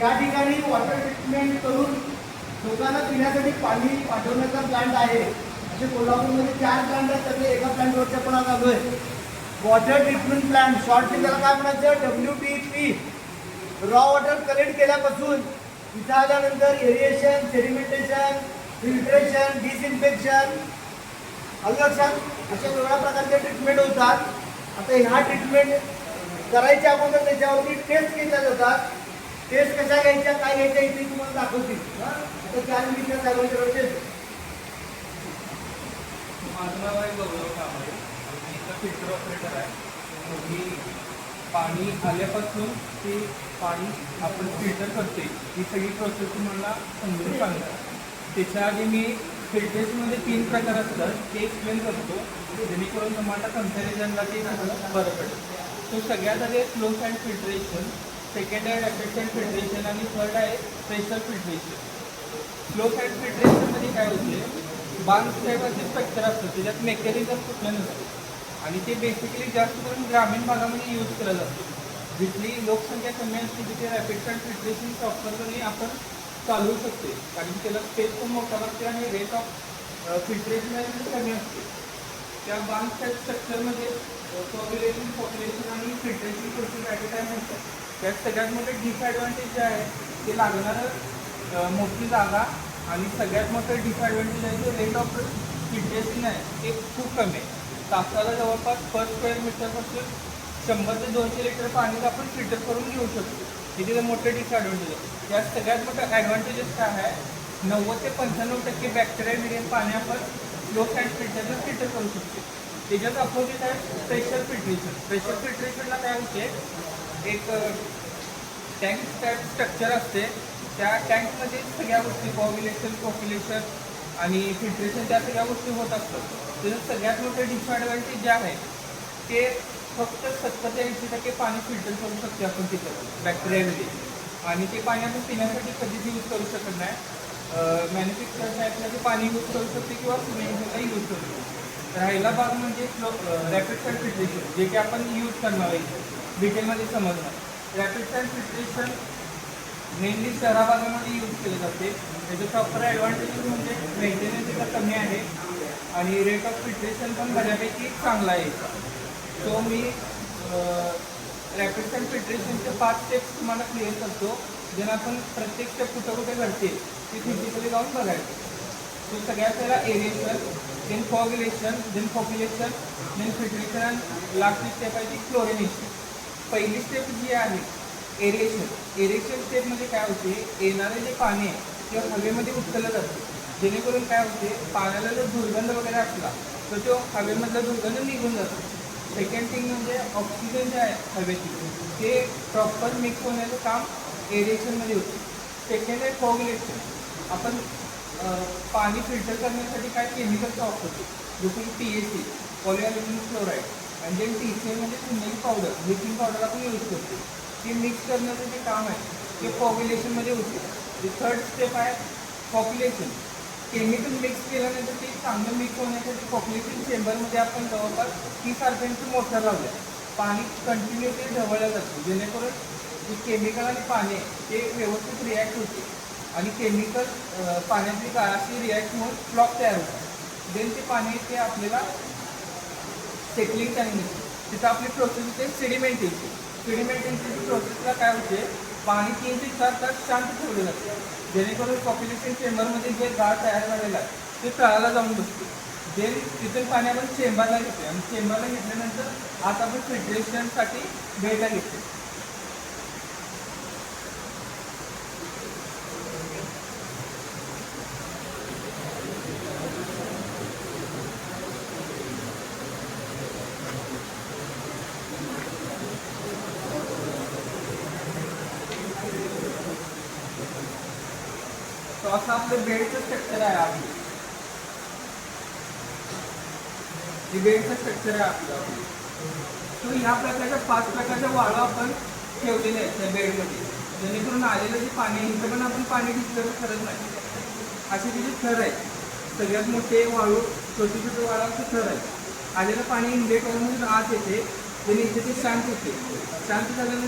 या ठिकाणी water treatment करून लोकांना पिण्यासाठी पाणी पाठवण्याचा प्लांट आहे. असे कोल्हापूरमध्ये 4 प्लांट आहेत. त्यातले एका प्लांटवरती आपण आज आलोय. वॉटर ट्रीटमेंट प्लांट, शॉर्टली त्याला काय म्हणायचं, WTP. रॉ वॉटर कलेक्ट केल्यापासून इथं आल्यानंतर एरिएशन, सेडिमेंटेशन, फिल्ट्रेशन, डिसइन्फेक्शन, लक्षात अशा वेगळ्या प्रकारचे ट्रीटमेंट होतात. आता ह्या ट्रीटमेंट करायच्या अगोदर त्याच्यावरती टेस्ट केल्या जातात. टेस्ट कशा घ्यायच्या, काय घ्यायच्या, इथे तुम्हाला दाखवतील. आता 4 मिनिटं साहेबांच्याकडे टेस्ट. माझं नाव आहे गौरव कांबळे. मी इथं फिल्टर ऑपरेटर आहे. मी पाणी आल्यापासून ते पाणी आपण फिल्टर करते ही सगळी प्रोसेस तुम्हाला समजून सांगणार. त्याच्या आधी मी फिल्टरेशनमध्ये 3 प्रकार असतात ते एक्सप्लेन करतो, जेणेकरून तुम्हाला कम्पॅरिझनला ते बरं पडेल. तो सगळ्यात आधी स्लो सँड फिल्ट्रेशन, सेकंड आहे रॅपिड सँड फिल्ट्रेशन आणि थर्ड आहे प्रेशर फिल्ट्रेशन. स्लो सँड फिल्ट्रेशनमध्ये काय होते, बांध टाईपचे स्ट्रक्चर असतं, त्याच्यात मेकॅनिझम कुठलं नसतं आणि ते बेसिकली जास्त करून ग्रामीण भागामध्ये यूज केलं जातं. जिथली लोकसंख्या कमी असते तिथे रॅपिड सँड फिल्ट्रेशन प्रॉपरली आपण चालवू शकते, कारण त्याला स्पेस पण मोठा लागते आणि रेट ऑफ फिल्ट्रेशन कमी असते. त्या बांध टाईप स्ट्रक्चरमध्ये पॉप्युलेशन आणि filtration process at a time होतं. त्यात सगळ्यात मोठं डिसॲडव्हान्टेज जे आहे ते लागणारं मोठी जागा आणि सगळ्यात मोठं डिसॲडव्हान्टेज आहे जो रेट ऑफ फिल्ट्रेशन आहे ते खूप कमी आहे. तासाला जवळपास पर स्क्वेअर मीटरपासून 100 ते 200 लिटर पाणी आपण फिल्टर करून घेऊ शकतो. हे तिथे मोठे डिसॲडव्हान्टेज आहे. त्यात सगळ्यात मोठं ॲडव्हान्टेजेस काय आहे, 90 ते 95% बॅक्टेरिया मिडियम पाणी आपण लो सँड फिल्टरनं फिल्टर करू शकतो. त्याच्यात अपोजिट आहे प्रेशर फिल्ट्रेशन. प्रेशर फिल्ट्रेशनला काय होते, एक टँक टाईप स्ट्रक्चर असते. त्या टँकमध्ये सगळ्या गोष्टी कॉग्युलेशन, पॉप्युलेशन आणि फिल्ट्रेशन त्या सगळ्या गोष्टी होत असतात. त्याचं सगळ्यात मोठं डिसॲडव्हान्टेज जे आहे ते फक्त 70 ते 80% पाणी फिल्टर करू शकते आपण तिथं बॅक्टेरियामध्ये, आणि ते पाणी आपण पिण्यासाठी कधीच यूज करू शकत नाही. मॅन्युफॅक्चर टाईपमध्ये पाणी यूज करू शकते किंवा स्विमिंगला यूज करू शकतो. राहिला भाग म्हणजे रॅपिड सँड फिल्ट्रेशन, जे की आपण यूज करणार आहे डिटेलमध्ये समजणार. रॅपिड सँड फिल्ट्रेशन मेनली शहरा भागामध्ये यूज केले जाते. त्याचे प्रॉपर ॲडव्हान्टेजेस म्हणजे मेंटेनन्स त्याचा कमी आहे आणि रेट ऑफ फिल्ट्रेशन पण बऱ्यापैकी चांगला आहे. सो मी रॅपिड सँड फिल्ट्रेशनचे 5 स्टेप्स तुम्हाला क्लिअर करतो, ज्यांना आपण प्रत्येक स्टेप कुठं कुठे घडते ती फिजिकली जाऊन बघायचं. सो सगळ्यात पहिला aeration, then coagulation, then flocculation, then filtration आणि लास्टची स्टेप आहे ती क्लोरिनेशन. पहिली स्टेप जी आहे एरेशन. एरेशन स्टेपमध्ये काय होते, येणारे जे पाणी आहे ते हवेमध्ये उचललं जातं, जेणेकरून काय होते, पाण्याला जर दुर्गंध वगैरे असला तर तो हवेमधला दुर्गंध निघून जातो. सेकंड थिंग म्हणजे ऑक्सिजन जे आहे हवेची ते प्रॉपर मिक्स होण्याचं काम एरेशनमध्ये होते. सेकंड आहे कॉग्युलेशन. आपण पाणी फिल्टर करण्यासाठी काय केमिकलचा वापरतो, जसं की PAC, पॉलिअल्युमिनियम क्लोराईड, आणि देन TCL म्हणजे सिमेंट पावडर, ब्लिचिंग पावडर आपण यूज करतो. ते मिक्स करण्याचं जे काम आहे ते कॉग्युलेशनमध्ये होते. थर्ड स्टेप आहे पॉप्युलेशन. केमिकल मिक्स केल्यानंतर ते चांगलं मिक्स होण्यासाठी पॉप्युलेशन चेंबरमध्ये आपण जवळपास 30 RPM मोटर लावलं. पाणी कंटिन्युअसली ढवळलं जातं, जेणेकरून जे केमिकल आणि पाणी ते व्यवस्थित रिॲक्ट होते आणि केमिकल पाण्यातली गाळाशी रिॲक्ट होऊन फ्लॉक तयार होतात. देन ते पाणी ते आपल्याला सेटलिंग टँक मिळते. तिथं आपली प्रोसेस होते सेडिमेंटेशन. सेडिमेंटेशनची प्रोसेसला काय होते, पाणी 3 ते 4 तास शांत ठेवलं जातं, जेणेकरून पॉप्युलेशन चेंबरमध्ये जे गाळ तयार झालेला आहे ते तळाला जाऊन बसते. देन तिथून पाणी आपण चेंबरला घेतो आणि चेंबरला घेतल्यानंतर आता आपण फिल्ट्रेशनसाठी बेडला घेतो. तो असं आपलं बेडचं स्ट्रक्चर आहे. आपलं हे बेडचं स्ट्रक्चर आहे आपलं. तो ह्या प्रकारच्या 5 प्रकारच्या वाळू आपण ठेवलेले आहेत त्या बेडमध्ये, जेणेकरून आलेलं जे पाणी आहे इथं पण आपण पाणी डिस्टर्ब करत नाही. असे तिचे थर आहेत. सगळ्यात मोठे वाळू, छोटे छोटे वाळूचे थर आहेत. आलेलं पाणी इनलेट वरून आत येते, आणि इथे ते शांत होते. शांत झाल्यानंतर